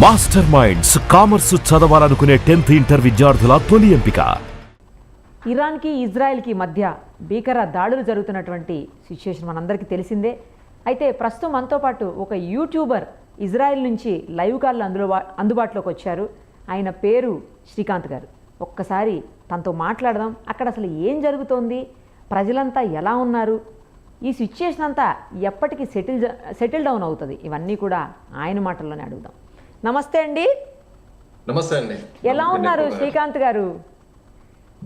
Master minds commerce చదవాలనుకునే 10th inter విద్యార్థుల తొలి ఎంపిక. ఇరాన్కి ఇజ్రాయెల్కి మధ్య భీకర దాడులు జరుగుతున్నటువంటి సిచ్యుయేషన్ మనందరికీ తెలిసిందే. అయితే ప్రస్తుతం మనతో పాటు ఒక యూట్యూబర్ ఇజ్రాయెల్ నుంచి లైవ్ కాల్లో అందుబాటులోకి వచ్చారు. ఆయన పేరు శ్రీకాంత్ గారు. ఒక్కసారి తనతో మాట్లాడదాం. అక్కడ అసలు ఏం జరుగుతోంది, ప్రజలంతా ఎలా ఉన్నారు, ఈ సిచ్యుయేషన్ అంతా ఎప్పటికీ సెటిల్ డౌన్ అవుతుంది, ఇవన్నీ కూడా ఆయన మాటల్లోనే అడుగుదాం. నమస్తే అండి. నమస్తే అండి. ఎలా ఉన్నారు శ్రీకాంత్ గారు?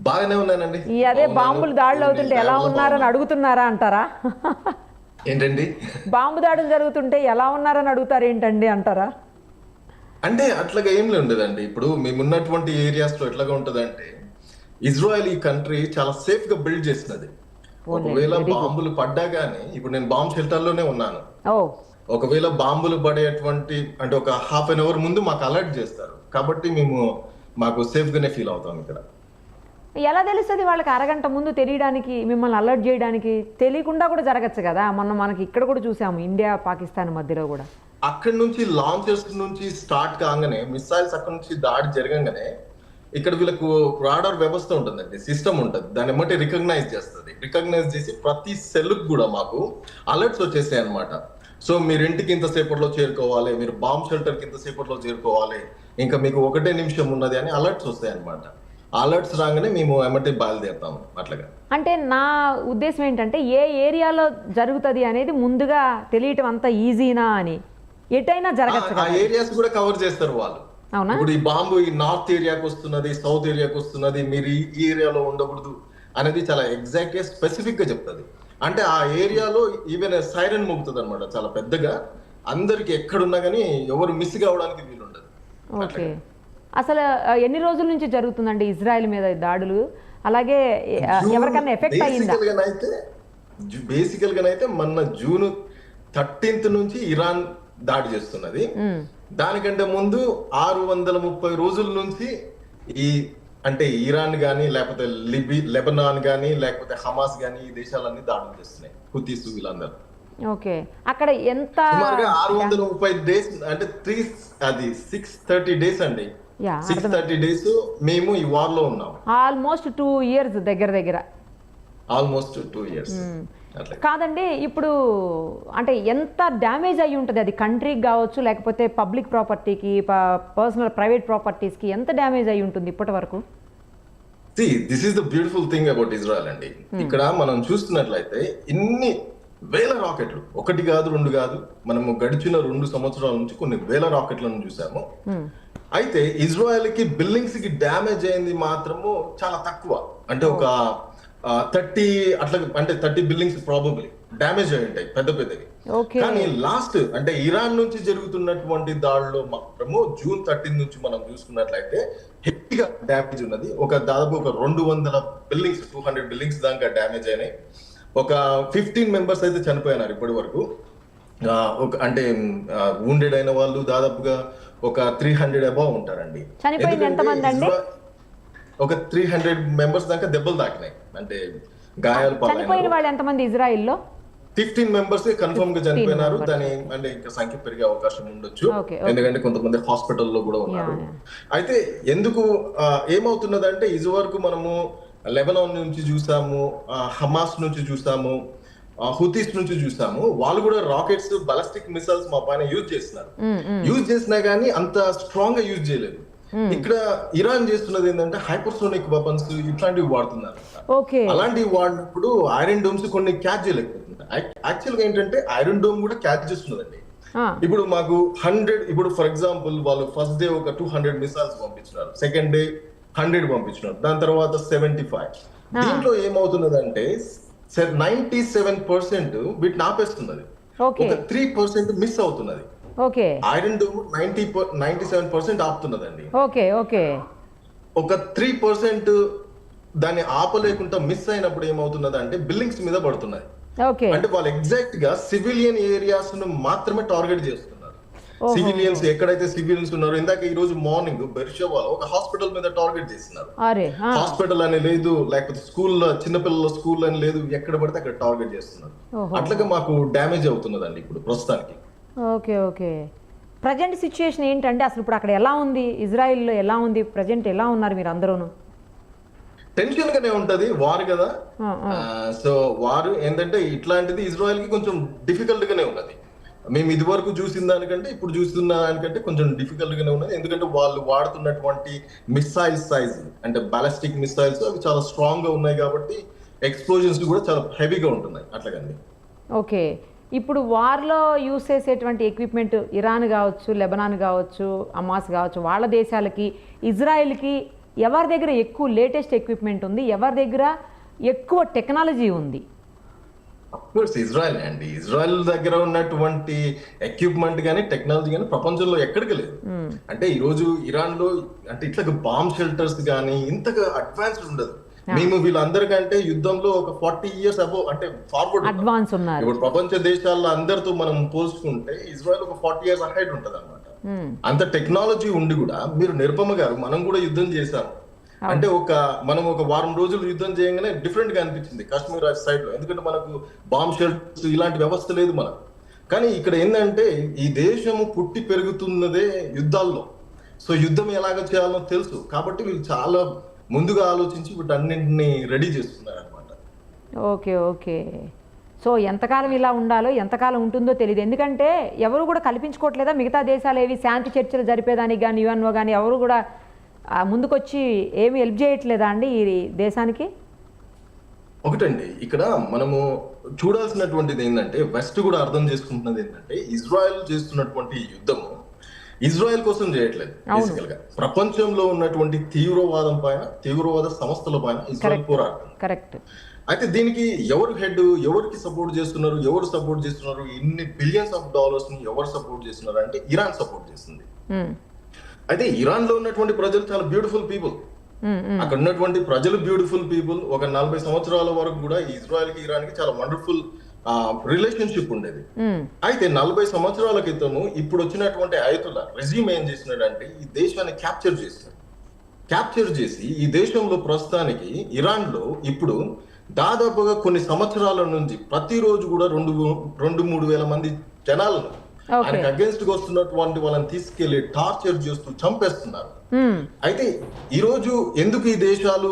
బాగానే ఉన్నానండి. అదే బాంబులు దాడులు అవుతుంటే ఎలా ఉన్నారని అడుగుతున్నారా అంటారా? ఏంటండి, బాంబు దాడులు జరుగుతుంటే ఎలా ఉన్నారని అడుగుతారు ఏంటండి అంటారా? అంటే అట్లాగా ఏం ఉండదండి. ఇప్పుడు మేమున్నటువంటి ఏరియాస్ లో ఎట్లాగా ఉంటదంటే, ఇజ్రాయెల్ ఈ కంట్రీ చాలా సేఫ్ గా బిల్డ్ చేసినది. ఒకవేళ బాంబులు పడ్డా గానీ, ఇప్పుడు నేను బాంబ్ షెల్టర్ లోనే ఉన్నాను. ఒకవేళ బాంబులు పడేటువంటి అంటే ఒక హాఫ్ అన్ అవర్ ముందు మాకు అలర్ట్ చేస్తారు. కాబట్టి మాకు సేఫ్ గానే ఫీల్ అవుతాం. ఇక్కడ ఎలా తెలుస్తుంది వాళ్ళకి? అరగంట ముందు తెలియడానికి, మిమ్మల్ని అలర్ట్ చేయడానికి తెలియకుండా కూడా జరగచ్చు కదా. మనకి ఇక్కడ కూడా చూసాము, ఇండియా పాకిస్తాన్ మధ్యలో కూడా అక్కడి నుంచి లాంచర్స్ నుంచి స్టార్ట్ కాగానే, మిసైల్స్ అక్కడ నుంచి దాడి జరగగానే ఇక్కడ వీళ్ళకు రాడార్ వ్యవస్థ ఉంటుందండి, సిస్టమ్ ఉంటుంది. దాన్ని బట్టి రికగ్నైజ్ చేస్తుంది. రికగ్నైజ్ చేసి ప్రతి సెల్ కూడా మాకు అలర్ట్స్ వచ్చేసాయి అనమాట. సో మీరు ఇంటికి ఇంతసేపట్లో చేరుకోవాలి, మీరు బాంబ్ షెల్టర్కి ఇంతసేపట్లో చేరుకోవాలి, ఇంకా మీకు 1 నిమిషం ఉన్నది అని అలర్ట్స్ వస్తాయి అనమాట. అలర్ట్స్ రాగానే మేము ఎమ్మటి బయలుదేరుతాము. అట్లాగా అంటే నా ఉద్దేశం ఏంటంటే, ఏ ఏరియాలో జరుగుతుంది అనేది ముందుగా తెలియటం అంత ఈజీనా అని. ఎటైనా జరగచ్చు, ఆ ఏరియాస్ కూడా కవర్ చేస్తారు వాళ్ళు. ఇప్పుడు ఈ బాంబు ఈ నార్త్ ఏరియాకి వస్తున్నది, సౌత్ ఏరియాకి వస్తున్నది, మీరు ఈ ఏరియాలో ఉండకూడదు అనేది చాలా ఎగ్జాక్ట్ గా స్పెసిఫిక్ గా చెప్తుంది. అంటే ఆ ఏరియాలో ఈవెన్ సైరన్ మోగుతుంది అనమాట, చాలా పెద్దగా. అందరికి ఎక్కడున్నా కానీ ఎవరు మిస్ కావడానికి వీలుండదు. ఓకే, అసలు ఎన్ని రోజుల నుంచి జరుగుతుందండి ఇజ్రాయెల్ మీద దాడులు? అలాగే ఎవరికన్నా ఎఫెక్ట్ అయ్యిందా? బేసికల్ గానైతే మొన్న జూన్ 13th నుంచి ఇరాన్ దాడి చేస్తున్నది. దానికంటే ముందు 630 రోజుల నుంచి అంటే ఇరాన్ గానీ, లేకపోతే లెబనాన్ గానీ, లేకపోతే హమాస్ గానీ, ఈ దేశాలన్నీ దాడులు చేస్తున్నాయి, హుతీస్ వీళ్ళందరూ. ఓకే, అక్కడ ఎంత 630 డేస్ అంటే 630 డేస్ అండి. 630 డేస్ మేము ఈ వార్ లో ఉన్నాం. ఆల్మోస్ట్ 2 years దగ్గర. Almost 2 years. కాదండి, ఇప్పుడు అంటే ఎంత డ్యామేజ్ అయ్యి ఉంటుంది అది? కంట్రీకి కావచ్చు, లేకపోతే పబ్లిక్ ప్రాపర్టీకి, పర్సనల్ ప్రైవేట్ ప్రాపర్టీస్కి ఎంత డ్యామేజ్ అయ్యి ఉంటుంది ఇప్పటి వరకు? This is the beautiful thing about Israel అండి. ఇక్కడ మనం చూస్తున్నట్లయితే ఇన్ని వేల రాకెట్లు, 1 కాదు 2 కాదు, మనము గడిచిన 2 సంవత్సరాల నుంచి కొన్ని వేల రాకెట్లను చూసాము. అయితే ఇజ్రాయెల్ కి బిల్డింగ్స్ కి డ్యామేజ్ అయింది మాత్రము చాలా తక్కువ. అంటే ఒక 30 అట్లా, అంటే 30 బిల్డింగ్స్ ప్రాబబ్లీ డ్యామేజ్ అయి ఉంటాయి, పెద్దవి. కానీ లాస్ట్ అంటే ఇరాన్ నుంచి జరుగుతున్నటువంటి దాడిలో మాత్రము జూన్ 13 నుంచి మనం చూసుకున్నట్లయితే హెవీగా డ్యామేజ్ ఉన్నది. దాదాపు ఒక 200 బిల్డింగ్స్, 200 బిల్డింగ్స్ దాకా డ్యామేజ్ అయినాయి. ఒక 15 మెంబర్స్ అయితే చనిపోయినారు ఇప్పటి వరకు. అంటే వూండెడ్ అయిన వాళ్ళు దాదాపుగా ఒక 300 అబౌవ్ ఉంటారండి. ఒక 300 మెంబర్స్ దాకా దెబ్బలు తాకినాయి, అంటే గాయాలు పాలైన వాళ్ళు ఎంతమంది ఇజ్రాయెల్లో? 15 మెంబర్స్ కన్ఫర్మ్ గా చనిపోయినారు. దాని అంటే ఇంకా సంఖ్య పెరిగే అవకాశం ఉండొచ్చు, ఎందుకంటే కొంతమంది హాస్పిటల్లో కూడా ఉన్నారు. అయితే ఎందుకు ఏమవుతున్నదంటే, ఇది వరకు మనము లెబనాన్ నుంచి చూసాము, హమాస్ నుంచి చూసాము, హుతీస్ నుంచి చూసాము. వాళ్ళు కూడా రాకెట్స్, బాలిస్టిక్ మిసైల్స్ మా పైన యూజ్ చేస్తున్నారు. యూజ్ చేసినా గానీ అంత స్ట్రాంగ్ గా యూజ్ చేయలేదు. ఇక్కడ ఇరాన్ చేస్తున్నది ఏంటంటే హైపర్సోనిక్ వెపన్స్ ఇట్లాంటివి వాడుతున్నారు. అలాంటివి వాడినప్పుడు ఐరన్ డోమ్స్ కొన్ని క్యాచ్ చేయలేకపోతుంది. యాక్చువల్ గా ఏంటంటే ఐరన్ డోమ్ కూడా క్యాచ్ చేస్తున్నదండి. ఇప్పుడు మాకు 100, ఇప్పుడు ఫర్ ఎగ్జాంపుల్ వాళ్ళు ఫస్ట్ డే ఒక 200 మిసైల్స్ పంపించినారు, సెకండ్ డే 100 పంపించినారు, దాని తర్వాత 75. దీంట్లో ఏమవుతున్నదంటే 97% వీటిని ఆపేస్తున్నది, ఒక 3% మిస్ అవుతున్నది. Iron dome 97% ఆపుతున్నదండి. ఒక 3% దాన్ని ఆపలేకుండా మిస్ అయినప్పుడు ఏమవుతున్నది అంటే బిల్డింగ్స్ మీద పడుతున్నది. అంటే వాళ్ళు ఎగ్జాక్ట్ గా సివిలియన్ ఏరియాస్ ను మాత్రమే టార్గెట్ చేస్తున్నారు. సివిలియన్స్ ఎక్కడైతే సివిలియన్స్ ఉన్నారో, ఇందాక ఈ రోజు మార్నింగ్ బెర్షవాలో ఒక హాస్పిటల్ మీద టార్గెట్ చేస్తున్నారు. హాస్పిటల్ అని లేదు, లేకపోతే స్కూల్లో చిన్నపిల్లల స్కూల్ అని లేదు, ఎక్కడ పడితే అక్కడ టార్గెట్ చేస్తున్నారు. అట్లాగా మాకు డ్యామేజ్ అవుతున్నదండి ఇప్పుడు ప్రస్తుతానికి. ఓకే, ప్రజెంట్ సిచ్యుయేషన్ ఏంటంటే అసలు ఇప్పుడు అక్కడ ఎలా ఉంది, ఇజ్రాయిల్లో ఎలా ఉంది, ప్రజెంట్ ఎలా ఉన్నారు మీరు అందరూను? టెన్షన్ గానే ఉంటది, వార్ కదా. సో వారు ఏంటంటే ఇట్లాంటిది ఇజ్రాయెల్ కి కొంచెం డిఫికల్ట్ గానే ఉన్నది. మేము ఇది వరకు చూసిన దానికంటే ఇప్పుడు చూస్తున్న దానికంటే కొంచెం డిఫికల్ట్ గానే ఉన్నది. ఎందుకంటే వాళ్ళు వాడుతున్నటువంటి మిసైల్ సైజ్ అంటే బాలిస్టిక్ మిసైల్స్ అవి చాలా స్ట్రాంగ్ గా ఉన్నాయి కాబట్టి ఎక్స్ప్లోజన్స్ కూడా చాలా హెవీగా ఉంటున్నాయి అట్లాగండి. ఓకే, ఇప్పుడు వార్లో యూస్ చేసేటువంటి ఎక్విప్మెంట్ ఇరాన్ కావచ్చు, లెబనాన్ కావచ్చు, హమాస్ కావచ్చు, వాళ్ళ దేశాలకి ఇజ్రాయెల్కి ఎవరి దగ్గర ఎక్కువ లేటెస్ట్ ఎక్విప్మెంట్ ఉంది, ఎవరి దగ్గర ఎక్కువ టెక్నాలజీ ఉంది? అఫ్కోర్స్ ఇజ్రాయెల్ అండి. ఇజ్రాయెల్ దగ్గర ఉన్నటువంటి ఎక్విప్మెంట్ కానీ టెక్నాలజీ కానీ ప్రపంచంలో ఎక్కడికి లేదు. అంటే ఈ రోజు ఇరాన్ లో అంటే ఇట్లా బాంబ్ షెల్టర్స్ కానీ ఇంతగా అడ్వాన్స్డ్ ఉండదు. మేము వీళ్ళందరికంటే యుద్ధంలో ఒక 40 years అబౌవ్ అంటే ఫార్వర్డ్ అడ్వాన్స్ ఉన్నారు. ఇప్పుడు ప్రపంచ దేశాల్లో అందరితో మనం పోల్చుకుంటే ఇజ్రాయెల్ ఒక 40 years అహెడ్ ఉంటది అనమాట. అంత టెక్నాలజీ ఉండి కూడా మీరు నిరుపమ గారు మనం కూడా యుద్ధం చేశాము అంటే మనం ఒక వారం రోజులు యుద్ధం చేయగానే డిఫరెంట్ గా అనిపించింది కాశ్మీర్ సైడ్ లో. ఎందుకంటే మనకు బాంబ్ షెల్టర్స్ ఇలాంటి వ్యవస్థ లేదు మనం. కానీ ఇక్కడ ఏంటంటే ఈ దేశము పుట్టి పెరుగుతున్నదే యుద్ధాల్లో. సో యుద్ధం ఎలాగ చేయాలో తెలుసు కాబట్టి వీళ్ళు చాలా ముందుగా ఆలోచించి వీటన్నింటినీ రెడీ చేస్తున్నారు అనమాట. Okay okay. సో ఎంతకాలం ఇలా ఉండాలో ఎంతకాలం ఉంటుందో తెలియదు. ఎందుకంటే ఎవరు కూడా కల్పించుకోవట్లేదా మిగతా దేశాలు ఏవి శాంతి చర్చలు జరిపేదానికి కానీ యుఎన్ఓ కానీ ఎవరు కూడా ముందుకొచ్చి ఏమి హెల్ప్ చేయట్లేదా అండి ఈ దేశానికి? ఒకటండి ఇక్కడ మనము చూడాల్సినటువంటిది ఏంటంటే వెస్ట్ కూడా అర్థం చేసుకుంటున్నది ఏంటంటే ఇజ్రాయెల్ చేస్తున్నటువంటి యుద్ధము ఇజ్రాయెల్ కోసం చేయట్లేదు. బేసికల్ గా ప్రపంచంలో ఉన్నటువంటి తీవ్రవాదం పైన తీవ్రవాద సంస్థల పైన ఇజ్రాయెల్ పోరాడుతుంది. కరెక్ట్. అయితే దీనికి ఎవరు హెడ్, ఎవరికి సపోర్ట్ చేస్తున్నారు, ఎవరు సపోర్ట్ చేస్తున్నారు, ఇన్ని బిలియన్స్ ఆఫ్ డాలర్స్ ని ఎవరు సపోర్ట్ చేస్తున్నారు అంటే ఇరాన్ సపోర్ట్ చేస్తుంది. అయితే ఇరాన్ లో ఉన్నటువంటి ప్రజలు చాలా బ్యూటిఫుల్ పీపుల్. అక్కడ ఉన్నటువంటి ప్రజలు బ్యూటిఫుల్ పీపుల్. ఒక 40 సంవత్సరాల వరకు కూడా ఇజ్రాయెల్ కి ఇరాన్ కి చాలా వండర్ఫుల్ రిలేషన్షిప్ ఉండేది. అయితే 40 సంవత్సరాల క్రితము ఇప్పుడు వచ్చినటువంటి ఆయతుల్లా రెజీమ్ ఏం చేసినాడంటే ఈ దేశాన్ని క్యాప్చర్ చేసి ఈ దేశంలో ప్రస్తుతానికి ఇరాన్ లో ఇప్పుడు దాదాపుగా కొన్ని సంవత్సరాల నుంచి ప్రతిరోజు కూడా 2-3 వేల మంది జనాలను ఆయనకు అగేన్స్ట్ గా వస్తున్నటువంటి వాళ్ళని తీసుకెళ్లి టార్చర్ చేస్తూ చంపేస్తున్నారు. అయితే ఈ రోజు ఎందుకు ఈ దేశాలు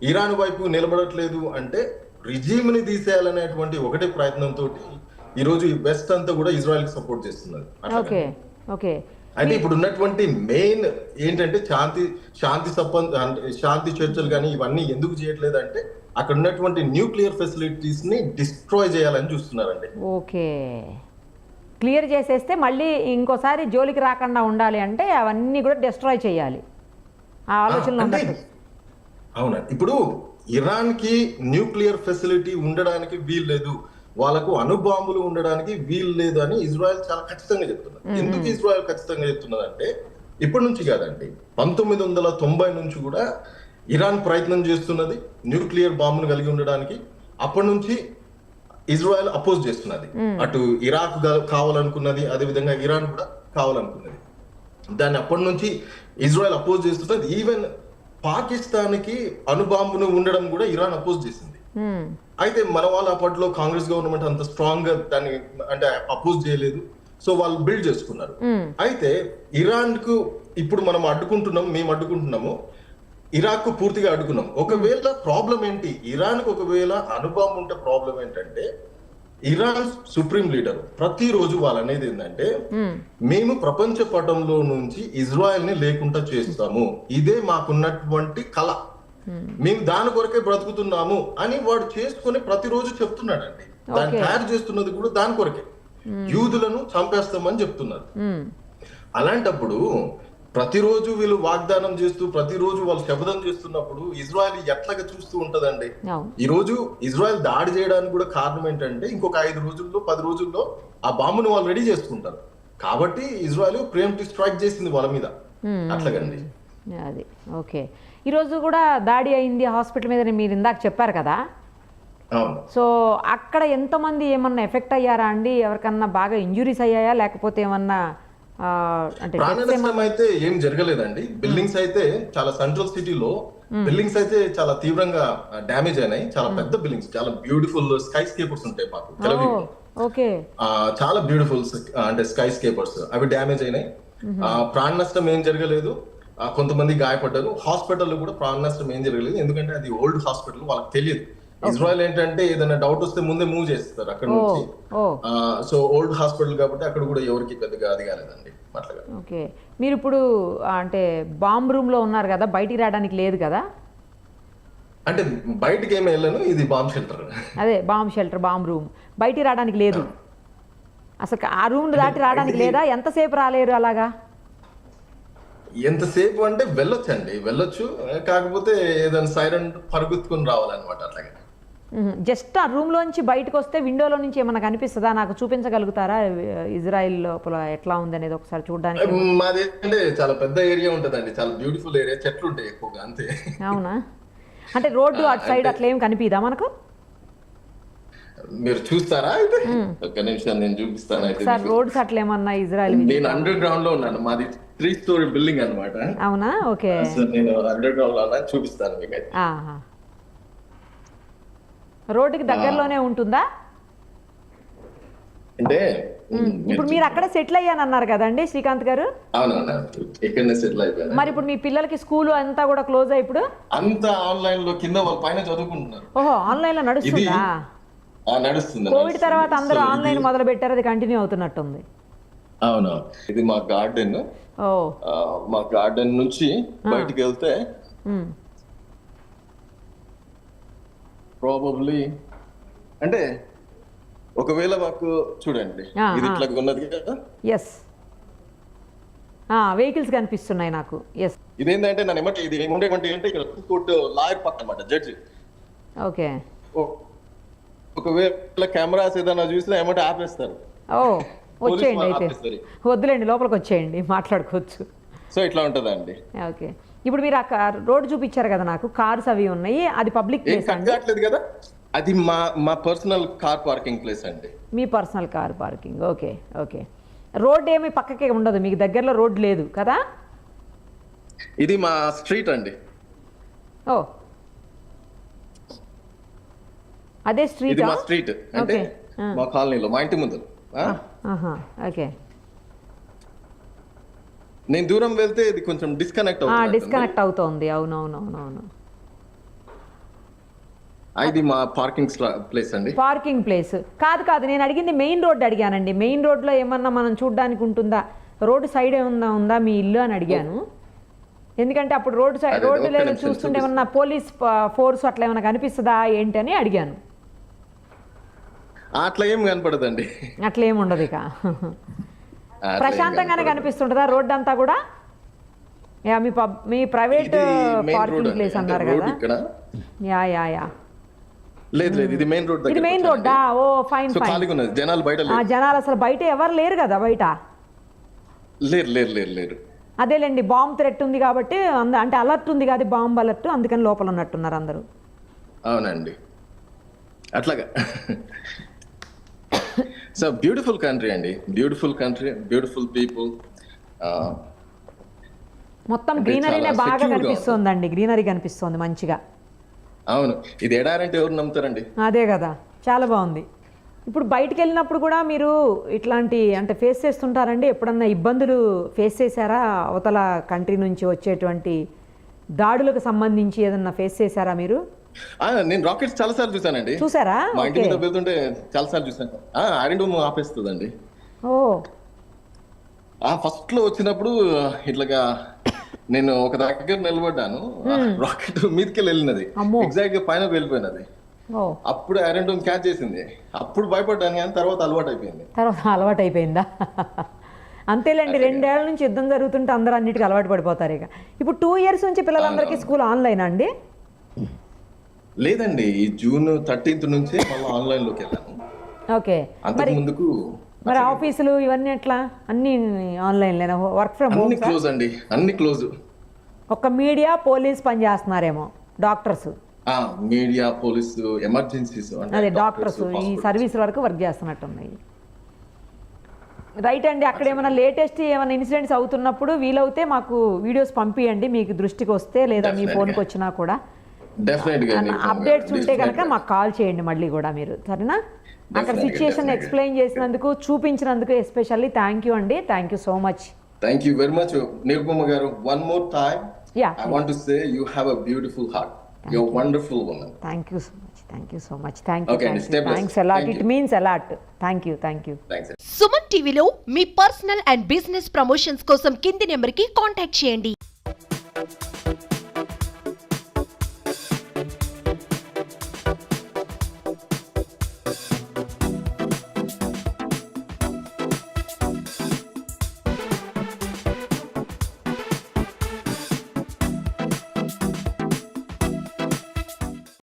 ఇరాన్ వైపు నిలబడట్లేదు అంటే రిజీమ్ ని తీసేయాలనేటువంటి ఒకటే ప్రయత్నంతో ఈ రోజు ఈ వెస్ట్ అంతా కూడా ఇజ్రాయెల్ కి సపోర్ట్ చేస్తున్నారు. అంటే ఇప్పుడు ఉన్నటువంటి మెయిన్ ఏంటంటే శాంతి చర్చలు కానీ ఇవన్నీ ఎందుకు చేయట్లేదు అంటే అక్కడ ఉన్నటువంటి న్యూక్లియర్ ఫెసిలిటీస్ ని డిస్ట్రాయ్ చేయాలని చూస్తున్నారండి. ఓకే, క్లియర్ చేసేస్తే మళ్ళీ ఇంకోసారి జోలికి రాకుండా ఉండాలి అంటే అవన్నీ కూడా డిస్ట్రాయ్ చేయాలి ఆ ఆలోచనలో. అవునండి. ఇప్పుడు ఇరాన్ కి న్యూక్లియర్ ఫెసిలిటీ ఉండడానికి వీలు లేదు, వాళ్ళకు అణుబాంబులు ఉండడానికి వీలు లేదు అని ఇజ్రాయెల్ చాలా ఖచ్చితంగా చెప్తున్నారు. ఎందుకు ఇజ్రాయెల్ ఖచ్చితంగా చెప్తున్నదంటే ఇప్పటి నుంచి కాదండి 1990 నుంచి కూడా ఇరాన్ ప్రయత్నం చేస్తున్నది న్యూక్లియర్ బాంబును కలిగి ఉండడానికి. అప్పటి నుంచి ఇజ్రాయెల్ అపోజ్ చేస్తున్నది. అటు ఇరాక్ కావాలనుకున్నది, అదే విధంగా ఇరాన్ కూడా కావాలనుకున్నది. దాన్ని అప్పటి నుంచి ఇజ్రాయెల్ అపోజ్ చేస్తున్నది. ఈవెన్ పాకిస్తాన్ కి అణుబాంబును ఉండడం కూడా ఇరాన్ అపోజ్ చేసింది. అయితే మన వాళ్ళు అప్పట్లో కాంగ్రెస్ గవర్నమెంట్ అంత స్ట్రాంగ్ గా దాన్ని అంటే అపోజ్ చేయలేదు. సో వాళ్ళు బిల్డ్ చేసుకున్నారు. అయితే ఇరాన్ కు ఇప్పుడు మేము అడ్డుకుంటున్నాము, ఇరాక్ కు పూర్తిగా అడ్డుకున్నాం. ఒకవేళ ప్రాబ్లం ఏంటి, ఇరాన్ కు ఒకవేళ అణుబాంబు ఉంటే ప్రాబ్లం ఏంటంటే ఇరాన్ సుప్రీం లీడర్ ప్రతిరోజు వాళ్ళు అనేది ఏంటంటే మేము ప్రపంచ పటంలో నుంచి ఇజ్రాయెల్ ని లేకుండా చేస్తాము, ఇదే మాకున్నటువంటి కళ, మేము దాని కొరకే బ్రతుకుతున్నాము అని వాడు చేసుకుని ప్రతిరోజు చెప్తున్నాడండి. దాన్ని తయారు చేస్తున్నది కూడా దాని కొరకే, యూదులను చంపేస్తామని చెప్తున్నారు. అలాంటప్పుడు ప్రతిరోజు వీళ్ళు వాగ్దానం చేస్తూ ప్రతిరోజు వాళ్ళు శపథం చేస్తున్నప్పుడు ఇజ్రాయెల్ ఎట్లాగా చూస్తూ ఉంటదండి. ఈ రోజు ఇజ్రాయెల్ దాడి చేయడానికి కూడా కారణం ఏంటంటే ఇంకొక 5 రోజుల్లో 10 రోజుల్లో ఆ బాంబును వాళ్ళు రెడీ చేసుకుంటారు కాబట్టి ఇజ్రాయెల్ ప్రియంప్టివ్ స్ట్రైక్ చేసింది వాళ్ళ మీద. అట్లాగండి అది. ఓకే, ఈరోజు కూడా దాడి అయింది హాస్పిటల్ మీద మీరు ఇందాక చెప్పారు కదా. సో అక్కడ ఎంతమంది ఏమన్నా ఎఫెక్ట్ అయ్యారా అండి? ఎవరికన్నా బాగా ఇంజురీస్ అయ్యాయా లేకపోతే ఏమన్నా అంటే ప్రాణనష్టం అయితే ఏం జరగలేదండి. బిల్డింగ్స్ అయితే చాలా సెంట్రల్ సిటీలో బిల్డింగ్స్ అయితే చాలా తీవ్రంగా డ్యామేజ్ అయినాయి. చాలా పెద్ద బిల్డింగ్స్, చాలా బ్యూటిఫుల్ స్కై స్కేపర్స్ ఉంటాయి మాకు టెల్ అవీవ్లో. ఓకే. చాలా బ్యూటిఫుల్ అంటే స్కై స్కేపర్స్ అవి డ్యామేజ్ అయినాయి. ప్రాణ నష్టం ఏం జరగలేదు. కొంతమంది గాయపడ్డారు. హాస్పిటల్లో కూడా ప్రాణ నష్టం ఏం జరగలేదు, ఎందుకంటే అది ఓల్డ్ హాస్పిటల్, వాళ్ళకి తెలియదు. ఇజ్రాయెల్ ఏంటంటే ఏదైనా డౌట్ వస్తే ముందే మూవ్ చేస్తారు అక్కడ నుంచి. సో ఓల్డ్ హాస్పిటల్ కాబట్టి అక్కడ కూడా ఎవరికి పెద్దగా అది కాలేదండి అట్లాగా. ఓకే. మీరు ఇప్పుడు అంటే బాంబ్ రూమ్ లో ఉన్నారు కదా, బయటికి రావడానికి లేదు కదా? అంటే బయటికి ఏమి వెళ్ళను, ఇది బాంబ్ షెల్టర్. అదే బాంబ్ షెల్టర్, బాంబ్ రూమ్, బయటికి రావడానికి లేదు అసలు. ఆ రూమ్ దాటి రావడానికి లేదా? ఎంతసేపు రాలేరు అలాగా? ఎంతసేపు అంటే వెళ్ళొచ్చు, కాకపోతే ఏదైనా సైరన్ పరుగుతుకుని రావాలన్నమాట అట్లాగే. జస్ట్ ఆ రూమ్ లోంచి బయటకు వస్తే విండోలో నుంచి ఏమన్నా కనిపిస్తుందా? నాకు చూపించగలుగుతారా ఇజ్రాయిల్ లోపల ఎట్లా ఉంది అనేది ఒకసారి చూడడానికి? మాది అంటే చాలా పెద్ద ఏరియా ఉంటదండి, చాలా బ్యూటిఫుల్ ఏరియా, చెట్లు ఉంటాయి ఎక్కువగా, అంతే. అవునా? అంటే రోడ్డు అటు సైడ్ అట్లా ఏం కనిపిదా మనకు? మీరు చూస్తారా? అయితే ఒక నిమిషం నేను చూపిస్తాను. అయితే సార్ రోడ్స్ అట్లా ఏమన్నా ఇజ్రాయిల్? నేను అండర్ గ్రౌండ్ లో ఉన్నాను, మాది 3 story బిల్డింగ్ అన్నమాట. అవునా? ఓకే. నేను అండర్ గ్రౌండ్ లో ఉన్నా, చూపిస్తాను మీకు. రోడ్డుకి దగ్గరలోనే ఉంటుందా? అంటే ఇప్పుడు మీరు అక్కడ సెటిల్ అయ్యానన్నారు కదండి శ్రీకాంత్ గారు? అవునవునా, ఇక్కడనే సెటిల్ అయిపోయాను. మరి ఇప్పుడు మీ పిల్లలకి స్కూల్ అంతా కూడా క్లోజ్ అయ్యి ఇప్పుడు అంతా ఆన్లైన్ లో కింద వాళ్ళ పైన చదువుకుంటున్నారు. ఓహో, ఆన్లైన్ లో నడుస్తుందా? నడుస్తుంది. కోవిడ్ తర్వాత అందరూ ఆన్లైన్ మొదలు పెట్టారు, అది కంటిన్యూ అవుతున్నట్టుంది. అవును, ఇది మా గార్డెన్. మా గార్డెన్ నుంచి బయటికి వెళ్తే ప్రాబబ్లీ అంటే ఒకవేళ మాకు చూడండి, ఇది ఇట్లా ఉన్నది కదా. ఎస్, వెహికల్స్ కనిపిస్తున్నాయి నాకు. ఎస్, ఇదేంటంటే నన్ను ఏమంటే ఇది ఏముండేమంటే ఏంటంటే ఇక్కడ కోర్టు లాయర్ పక్కన అన్నమాట, జడ్జి. ఓకే. ఒకవేళ కెమెరాస్ ఏదైనా చూసినా ఏమంటే ఆపేస్తారు. వచ్చేయండి, అయితే వద్దులేండి, లోపలికి వచ్చేయండి, మాట్లాడుకోవచ్చు. సో ఇట్లా ఉంటదండి. ఓకే. ఇప్పుడు మీరు ఆ రోడ్ చూపించారు కదా నాకు, కార్స్ అవి ఉన్నాయి, అది పబ్లిక్ ప్లేస్ అండి కదా? అది మా పర్సనల్ కార్ పార్కింగ్ ప్లేస్ అండి. మీ personal car parking. Okay okay. Road ఏమి పక్కకే ఉండదు, మీకు దగ్గరలో రోడ్ లేదు కదా? ఇది మా స్ట్రీట్ అండి. ఓ, అదే స్ట్రీట్? ఇది మా స్ట్రీట్ అంటే మా కాలనీలో, మా ఇంటి ముందు. ఓకే. నేను దూరం వెళ్తే ఇది కొంచెం డిస్కనెక్ట్ అవుతుంది. అవునవునవునవును. ఇది మా పార్కింగ్ ప్లేస్ అండి. పార్కింగ్ ప్లేస్ కాదు, నేను అడిగింది మెయిన్ రోడ్ అడిగానండి. మెయిన్ రోడ్లో ఏమన్నా మనం చూడడానికి ఉంటుందా? రోడ్డు సైడ్ ఏమన్నా ఉందా మీ ఇల్లు అని అడిగాను. ఎందుకంటే అప్పుడు రోడ్డు లేదు చూస్తుంటే ఏమన్నా పోలీస్ ఫోర్స్ అట్లా ఏమన్నా కనిపిస్తుందా ఏంటి అని అడిగాను. అట్లా ఏం కనపడదండి. అట్లా ఏమి ఉండదు, ఇక ప్రశాంతంగానే కనిపిస్తుంటుందా రోడ్డు అంతా కూడా? మీ ప్రైవేట్ పార్కింగ్ ప్లేస్ అన్నారు కదా? యా. లేదు, ఇది మెయిన్ రోడ్. ఇది మెయిన్ రోడ్డా? ఓ ఫైన్. జనాలు బయట లేరు. జనాలు అసలు బయట ఎవరు లేరు కదా? బయట లేరు. అదేలేండి, బాంబ్ థ్రెట్ ఉంది కాబట్టి, అంటే అలర్ట్ ఉంది కదా, బాంబ్ అలర్ట్, అందుకని లోపల ఉన్నట్టున్నారు అందరూ. అవునండి, అట్లాగా. సో బ్యూటిఫుల్ కంట్రీ అండి, బ్యూటిఫుల్ కంట్రీ, బ్యూటిఫుల్ పీపుల్. మొత్తం గ్రీనరీనే బాగా కనిపిస్తోందండి, గ్రీనరీ కనిపిస్తోంది మంచిగా. అవును, ఇది ఎడారంటే ఎవరు నమ్ముతారండి? అదే కదా, చాలా బాగుంది. ఇప్పుడు బయటికి వెళ్ళినప్పుడు కూడా మీరు ఇట్లాంటి అంటే ఫేస్ చేస్తుంటారండి? ఎప్పుడన్నా ఇబ్బందులు ఫేస్ చేశారా? అవతల కంట్రీ నుంచి వచ్చేటువంటి దాడులకు సంబంధించి ఏదన్నా ఫేస్ చేశారా మీరు? నేను రాకెట్స్ చాలా సార్లు చూసానండి. చూసారా? మా ఇంటి మీద వెళ్తుంటే చాలా సార్లు చూసాను. Iron dome ఆపేస్తుందండి. ఫస్ట్ లో వచ్చినప్పుడు ఇట్లాగా నేను ఒక దగ్గర నిలబడ్డాను, రాకెట్ మీదకి వెళ్ళినది, ఎగ్జాక్ట్ గా పైన వెళ్ళిపోయినది. అప్పుడు ఐరన్ డోమ్ క్యాచ్ చేసింది. అప్పుడు భయపడ్డాను, కానీ తర్వాత అలవాటు అయిపోయిందా? అంతేలేండి, 2 ఏళ్ల నుంచి యుద్ధం జరుగుతుంటే అందరూ అన్నిటికీ అలవాటు పడిపోతారు. ఇక ఇప్పుడు 2 years నుంచి పిల్లలందరికీ స్కూల్ ఆన్లైన్ అండి? లేదండి, ఈ June 13th నుంచే మళ్ళీ ఆన్లైన్ లోకి వెళ్ళాను. ఓకే. మరి ఆఫీసులు ఇవన్నీ ఎట్లా? అన్ని ఆన్లైన్ లేనా? Work from home? క్లోజ్ అండి, అన్ని క్లోజ్. ఒక్క మీడియా, పోలీస్ పని చేస్తున్నారేమో, డాక్టర్స్. మీడియా, పోలీసు, ఎమర్జెన్సీస్, అదే డాక్టర్స్ ఈ సర్వీస్ వరకు వర్క్ చేస్తున్నట్టున్నాయి. రైట్ అండి. అక్కడ ఏమైనా లేటెస్ట్ ఏమైనా ఇన్సిడెంట్స్ అవుతున్నప్పుడు వీలవుతే మాకు వీడియోస్ పంపియండి, మీకు దృష్టికి వస్తే, లేదా మీ ఫోన్కి వచ్చినా కూడా. అప్డేట్స్ ఉంటే కనుక మాకు కాల్ చేయండి మళ్ళీ కూడా మీరు, సరేనా? అక్కడ సిచ్యుయేషన్ ఎక్స్ప్లెయిన్ చేసినందుకు, చూపించినందుకు ఎస్పెషల్లీ థ్యాంక్ యూ అండి. Thank you so much. Thank you very much, Nirupama garu. One more time, Yeah. I want to say you have a beautiful heart. You're a wonderful woman. Thank you so much. Thank you so much. Thank you. Okay, stay blessed. Thanks a lot. Thank It you. means a lot. Thank you. Thank you. Thanks. Suman టీవీలో మీ personal and business promotions కోసం కింది నెంబర్కి contact చేయండి.